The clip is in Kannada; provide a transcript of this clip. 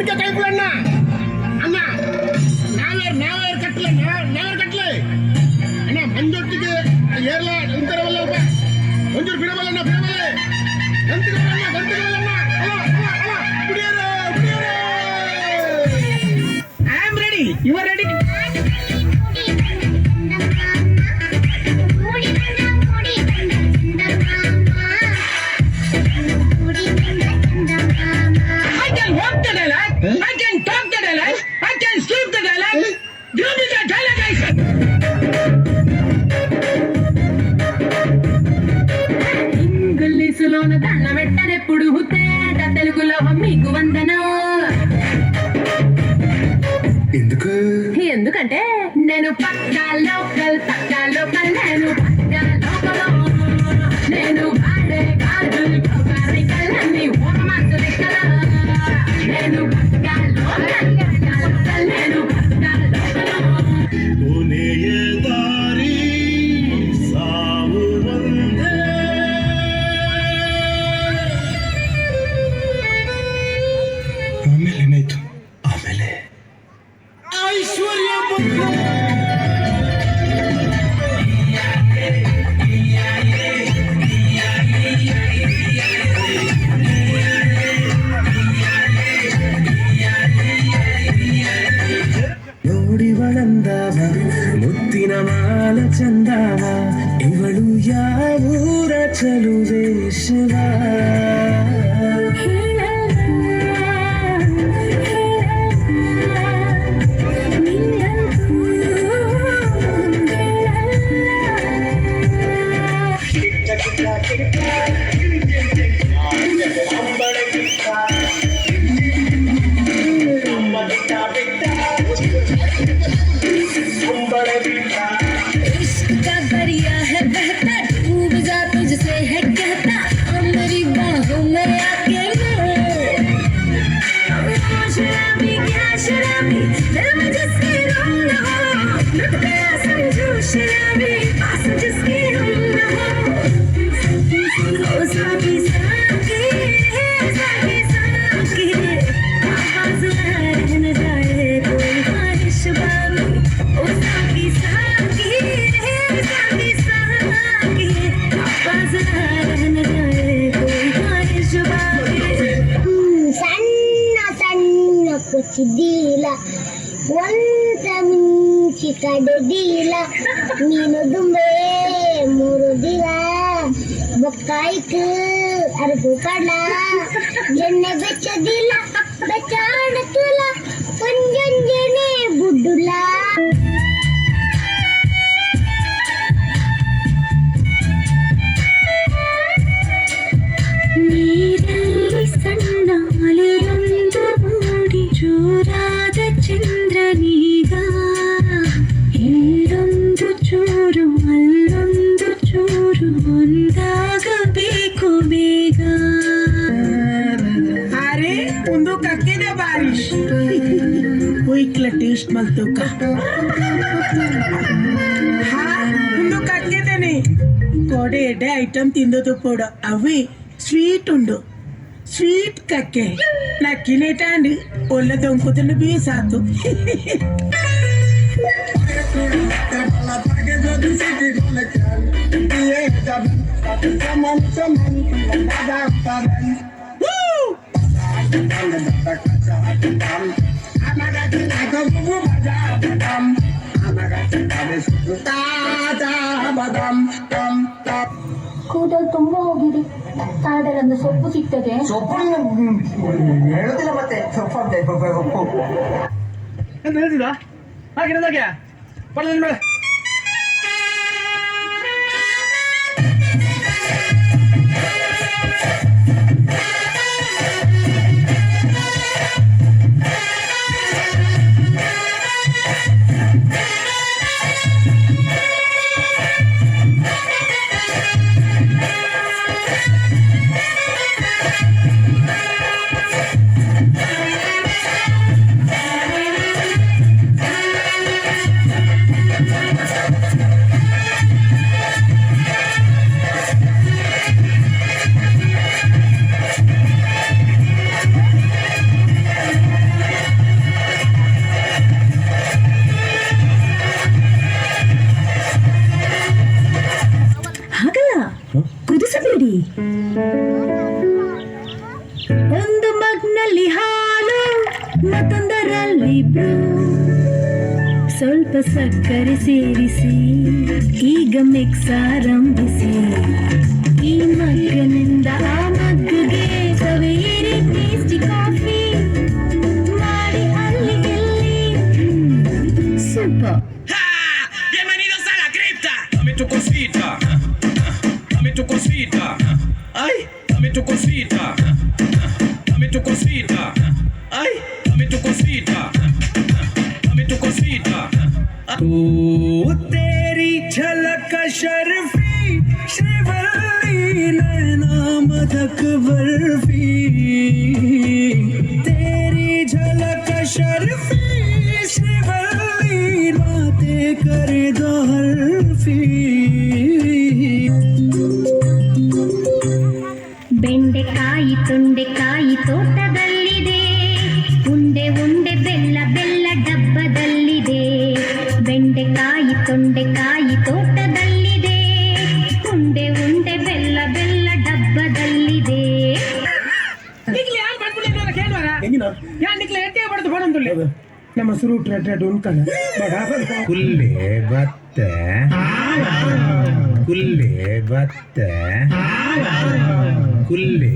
உனக்கே கைப்புல அண்ணா அண்ணா நாவேர் கட்டல அண்ணா மஞ்சொட்டிக்கு ஏர்ல ಇಂತರವಲ್ಲ ಒಂಚೂರು ಬಿಡವಲ್ಲ ಅಣ್ಣ ಗಂಟುಗಳಲ್ಲ ಕುಡಿಯೋರು I am ready you are ready I can walk the dialogue, I can talk the dialogue, I can sleep the dialogue. Give me the dialogue, I said. ఇంగ్లీషులోన దండ పెట్టనెప్పుడు తేట తెలుగులో మీకు వందనం. ఎందుకంటే నేను పక్కా లోకల్ నేను పక్కా లోకల్ నేను వాడే కాదు అన్ని ఒక మాసు లెక్కల నేను పక్కా లోకల్ నేను పక్కా లోకల్ దారి సావు వందే ಆಮೇಲೆ ಏನಾಯ್ತು ಆಮೇಲೆ ಐಶ್ವರ್ಯ ನೋಡಿವಳಂದಾವ ಮುತ್ತಿನ ಮಾಲ ಚಂದಾವ ಇವಳು ಯಾವೂರ ಚಲುವೆ ಶಿವ ಕುಚಿದೀಲ ಒಂದ ಮಿಂಚಿ ಕಡದಿಲ್ಲ ನೀನು ದುಂಬೆ ಮುರುದಿಲ್ಲ ಬೊಕ್ಕಾಯ್ತು ಅರ್ಗು ಕಡ ಎಣ್ಣೆ ಬೆಚ್ಚದಿಲ್ಲ ಬೆಚ್ಚಾಡತುಲ ಕೊಂಜಂಜನೆ ಬುಡ್ಡುಲ ನೀರಲ್ಲಿ ಸಣ್ಣ ಅಲೆಯೊಂದು ಮೂಡಿ ಜೋರಾದ ಚಂದ್ರನೀಗ ಇಲ್ಲೊಂದು ಚೂರು ಅಲ್ಲೊಂದು ಚೂರು ಒಂದಾಗಬೇಕು ಬೇಗ अरे उंदू कक्के ना बारिश इकला टेस्ट मलतो का उंदू कक्के देने कोडे एडे ಐಟಂ ತಿಂದದು ಕೂಡ ಅವಿ ಸ್ವೀಟ್ ಉಂಡು ಸ್ವೀಟ್ ಕಕ್ಕೆ ನಕ್ಕಿನೇಟಾಂಡು ಒಳ್ಳೆ ದೊಂಕುತನ್ನು ಬೀಸಾತು ಕೂದಲು ತುಂಬಾ ಹೋಗಿದೆ ಕಾಡಲೊಂದು ಸೊಪ್ಪು ಸಿಗ್ತದೆ ಸೊಪ್ಪು ಹೇಳುದಿಲ್ಲ ಮತ್ತೆ ಸೊಪ್ಪು ಅಂತ ಎಂತ ಹೇಳ್ತಿದ್ದ ಹಾಗೆ ಪಡೆದ ಒಂದು ಮಗ್ನಲ್ಲಿ ಹಾಲು ಮತ್ತೊಂದರಲ್ಲಿ ಬ್ರೂ ಸ್ವಲ್ಪ ಸಕ್ಕರೆ ಸೇರಿಸಿ ಈಗ ಮಿಕ್ಸ್ ಆರಂಭಿಸಿ ಈ ಮಗ್ಗನಿಂದ ಆ ಮಗ್ಗಿಗೆ ಸವೆಯಿರಿ ಟೇಸ್ಟಿ ಕಾಫಿ ಮಾಡಿ ಅಲ್ಲಿ ಇಲ್ಲಿ super. Bienvenidos a la cripta. Dame tu cosita. Dame tu cosita. Ay, dame tu cosita. Dame tu cosita. Ay, dame tu cosita. Dame tu cosita. तेरी झलक शर्फी श्रीवल्ली नैना मदक बर्फी तेरी झलक शर्फी श्रीवल्ली बातें करे दो हल्फी ಬೆಂಡೆಕಾಯಿ ತೊಂಡೆಕಾಯಿ ತೋಟದಲ್ಲಿದೆ ಉಂಡೆ ಉಂಡೆ ಬೆಲ್ಲ ಬೆಲ್ಲ ಡಬ್ಬದಲ್ಲಿದೆ ಬೆಂಡೆಕಾಯಿ ತೊಂಡೆಕಾಯಿ ತೋಟದಲ್ಲಿದೆ ಉಂಡೆ ಉಂಡೆ ಬೆಲ್ಲ ಬೆಲ್ಲ ಡಬ್ಬದಲ್ಲಿದೆ. ನಿಕ್ಲೆ ಯಾರು ಬಂದ್ಬಿಟ್ಟಿಲ್ಲ ಕೇಳುವಾರ ಯಾರು ನಿಕ್ಲೆ ಎಟ್ಟೆ ಬಡ್ದು ಬಂದುಳ್ಳೆ ನಮ್ಮ ಸುರು ಟ್ರೆಡ್ ಉಂಟಲ್ಲ ಕುಲ್ಲೆ ಬತ್ತೆ ಕುಲ್ಲೆ ಬತ್ತೆ ಕುಲ್ಲೆ